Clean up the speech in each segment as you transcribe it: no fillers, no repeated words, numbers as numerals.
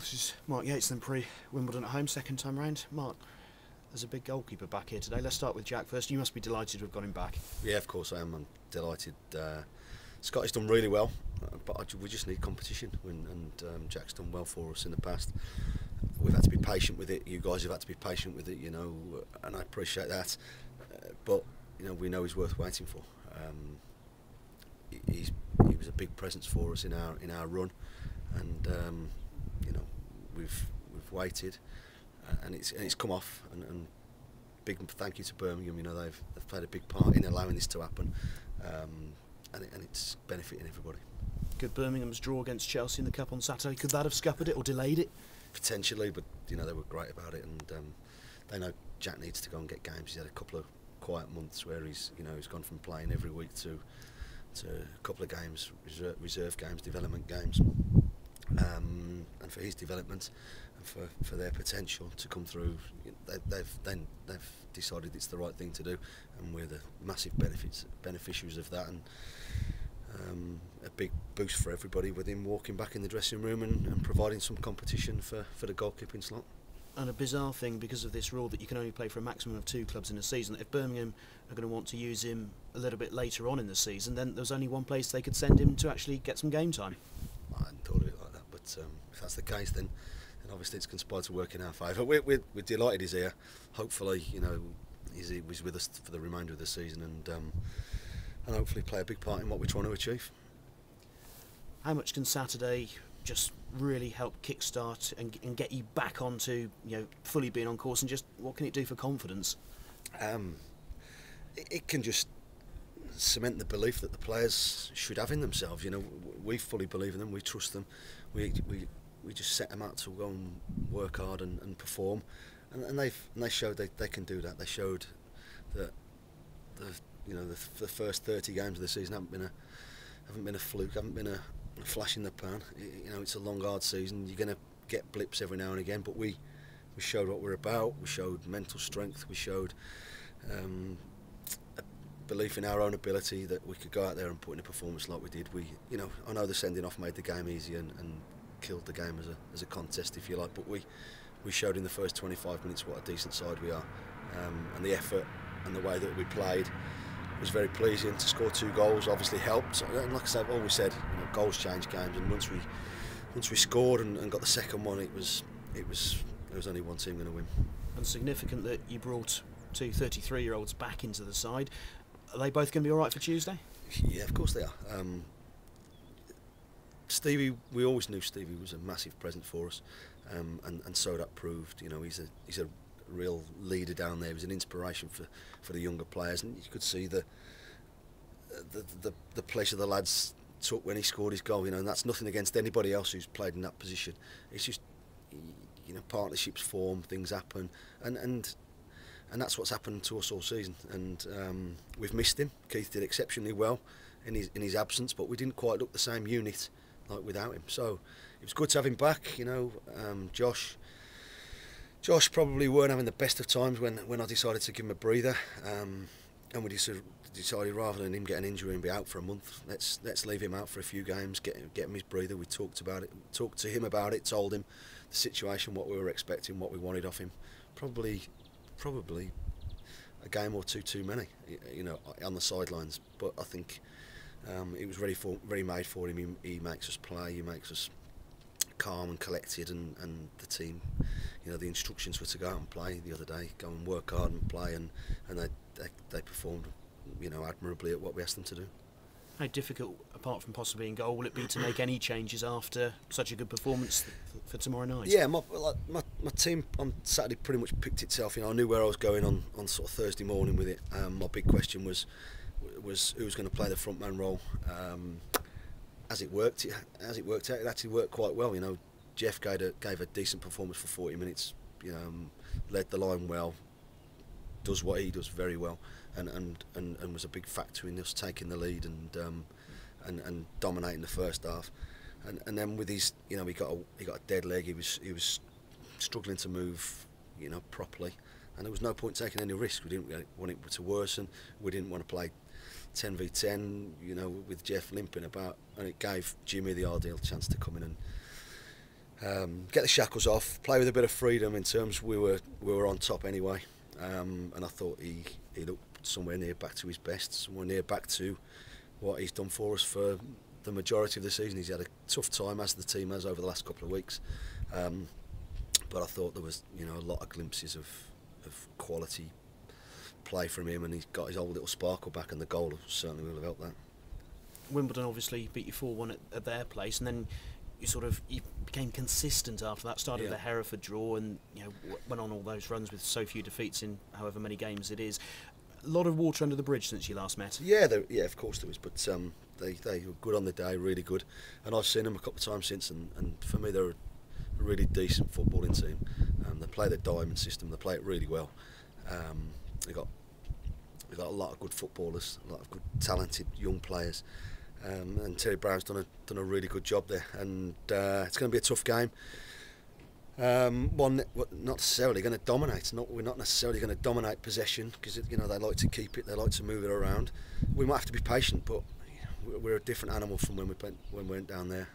This is Mark Yates, then pre-Wimbledon at home, second time round. Mark, there's a big goalkeeper back here today. Let's start with Jack first. You must be delighted to have got him back. Yeah, of course I am. I'm delighted. Scott has done really well, but we just need competition, and Jack's done well for us in the past. We've had to be patient with it. You guys have had to be patient with it, you know, and I appreciate that. But you know, we know he's worth waiting for. He was a big presence for us in our run, and you know, we've waited, and it's come off. And big thank you to Birmingham. You know, they've played a big part in allowing this to happen, and it's benefiting everybody. Could Birmingham's draw against Chelsea in the Cup on Saturday, could that have scuppered it or delayed it? Potentially, but you know, they were great about it, and they know Jack needs to go and get games. He's had a couple of quiet months where he's gone from playing every week to a couple of games, reserve games, development games, and for his development and for their potential to come through, they've decided it's the right thing to do, and we're the massive beneficiaries of that, and a big boost for everybody with him walking back in the dressing room and providing some competition for the goalkeeping slot. And a bizarre thing, because of this rule that you can only play for a maximum of 2 clubs in a season, that if Birmingham are going to want to use him a little bit later on in the season, then there's only one place they could send him to actually get some game time. I hadn't thought of it like that, but if that's the case, then obviously it's conspired to work in our favour. We're delighted he's here. Hopefully, you know, he's with us for the remainder of the season, and hopefully play a big part in what we're trying to achieve. How much can Saturday just really help kickstart and get you back onto, you know, fully being on course, and just what can it do for confidence? It can just cement the belief that the players should have in themselves. You know, we fully believe in them. We trust them. We just set them out to go and work hard and perform, and they showed they can do that. They showed that the first 30 games of the season haven't been a fluke, haven't been a flash in the pan. You know, it's a long, hard season. You're going to get blips every now and again, but we showed what we're about. We showed mental strength. We showed a belief in our own ability that we could go out there and put in a performance like we did. I know the sending off made the game easy and killed the game as a contest, if you like, but we showed in the first 25 minutes what a decent side we are, and the effort and the way that we played was very pleasing. To score 2 goals obviously helped. And like I said, I've always said, you know, goals change games, and once we scored and got the second one, there was only one team going to win. And significant that you brought 2 33-year-olds back into the side. Are they both going to be all right for Tuesday? Yeah, of course they are. Stevie, we always knew Stevie was a massive present for us, and so that proved. You know, he's a real leader down there. He was an inspiration for the younger players, and you could see the pleasure the lads took when he scored his goal. You know, and that's nothing against anybody else who's played in that position. It's just, you know, partnerships form, things happen, and that's what's happened to us all season. And we've missed him. Keith did exceptionally well in his absence, but we didn't quite look the same unit like without him. So it was good to have him back. You know, Josh probably weren't having the best of times when I decided to give him a breather, and we decided rather than him get an injury and be out for a month, let's leave him out for a few games, get him his breather. We talked to him about it, told him the situation, what we were expecting, what we wanted of him. Probably a game or two too many, you know, on the sidelines. But I think it was ready made for him. He makes us play. He makes us calm and collected, and the team, you know, the instructions were to go out and play the other day, go and work hard and play, and they performed, you know, admirably at what we asked them to do. How difficult, apart from possibly in goal, will it be to make any changes after such a good performance for tomorrow night? Yeah, my team on Saturday pretty much picked itself. You know, I knew where I was going on sort of Thursday morning with it. My big question was who was going to play the front man role. As it worked out, it actually worked quite well. You know, Jeff gave a decent performance for 40 minutes. You know, led the line well, does what he does very well, and was a big factor in us taking the lead and dominating the first half. And then with his, you know, he got a dead leg. He was struggling to move, you know, properly, and there was no point taking any risk. We didn't want it to worsen. We didn't want to play 10v10, you know, with Jeff limping about, and it gave Jimmy the ideal chance to come in get the shackles off, play with a bit of freedom in terms we were on top anyway, and I thought he looked somewhere near back to his best, somewhere near back to what he's done for us for the majority of the season. He's had a tough time, as the team has, over the last couple of weeks, but I thought there was a lot of glimpses of quality play from him, and he's got his old little sparkle back, and the goal certainly will have helped that. Wimbledon obviously beat you 4-1 at their place, and then you became consistent after that. Started with the Hereford draw, and went on all those runs with so few defeats in however many games it is. A lot of water under the bridge since you last met. Yeah, of course there was, but they were good on the day, really good, and I've seen them a couple of times since, and for me they're a really decent footballing team. They play the diamond system, they play it really well. They've got a lot of good footballers, a lot of good talented young players, and Terry Brown's done a really good job there, and it's going to be a tough game. One not necessarily going to dominate. We're not necessarily going to dominate possession, because they like to keep it, they like to move it around. We might have to be patient, but we're a different animal from when we went down there.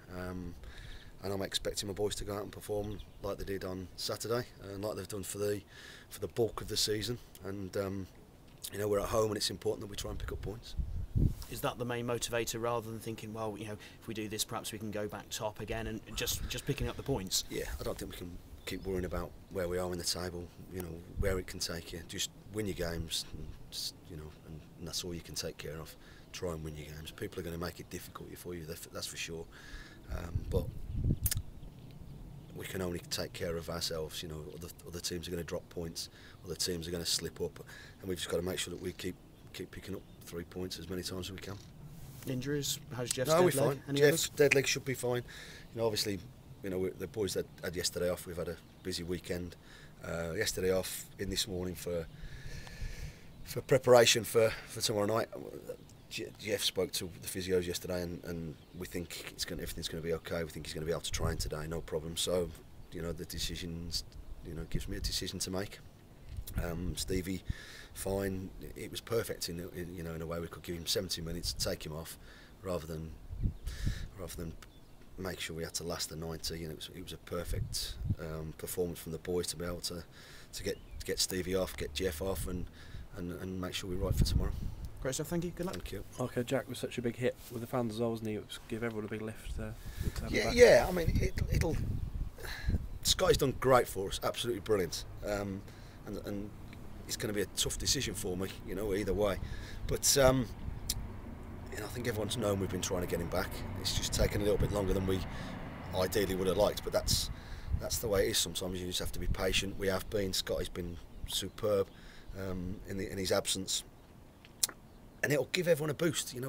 And I'm expecting my boys to go out and perform like they did on Saturday, and like they've done for the bulk of the season. And we're at home, and it's important that we try and pick up points. Is that the main motivator, rather than thinking, well, if we do this, perhaps we can go back top again, and just picking up the points? Yeah, I don't think we can keep worrying about where we are in the table. Where it can take you. Just win your games, and that's all you can take care of. Try and win your games. People are going to make it difficult for you. That's for sure. But we can only take care of ourselves. Other teams are going to drop points, other teams are going to slip up, and we've just got to make sure that we keep picking up 3 points as many times as we can. Injuries? How's Jeff's dead leg? We're fine. Jeff's dead leg should be fine. Obviously, the boys that had yesterday off, we've had a busy weekend. Yesterday off, in this morning for preparation for tomorrow night. Jeff spoke to the physios yesterday, and we think everything's going to be okay. We think he's going to be able to train today, no problem. So, the decisions, gives me a decision to make. Stevie, fine. It was perfect in a way. We could give him 70 minutes, take him off, rather than make sure we had to last the 90. It was a perfect performance from the boys to be able to get Stevie off, get Jeff off, and make sure we're right for tomorrow. Great stuff, thank you, good luck. Thank you. Okay, Jack was such a big hit with the fans as well, wasn't he? It was give everyone a big lift. Yeah, I mean, it'll. Sky's done great for us, absolutely brilliant, and it's going to be a tough decision for me, either way. But I think everyone's known we've been trying to get him back. It's just taken a little bit longer than we ideally would have liked, but that's the way it is. Sometimes you just have to be patient. We have been. Scotty's been superb in his absence. And it'll give everyone a boost. You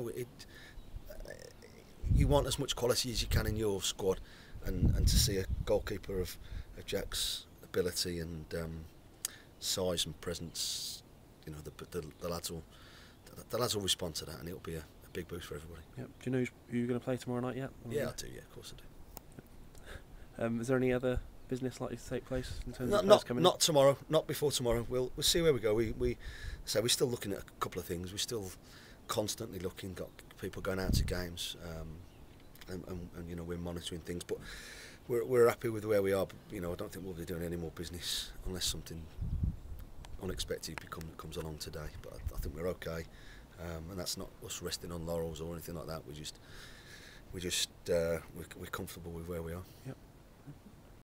want as much quality as you can in your squad, and to see a goalkeeper of Jack's ability and size and presence, the lads will respond to that, and it'll be a big boost for everybody. Yep. Do you know who you're going to play tomorrow night yet? Yeah, I do. Yeah, of course I do. Is there any other business likely to take place in terms of not coming not tomorrow, not before tomorrow. We'll see where we go. We're still looking at a couple of things. We're still constantly looking. Got people going out to games, and we're monitoring things. But we're happy with where we are. But, I don't think we'll be doing any more business unless something unexpected comes along today. But I think we're okay, and that's not us resting on laurels or anything like that. We're comfortable with where we are. Yep.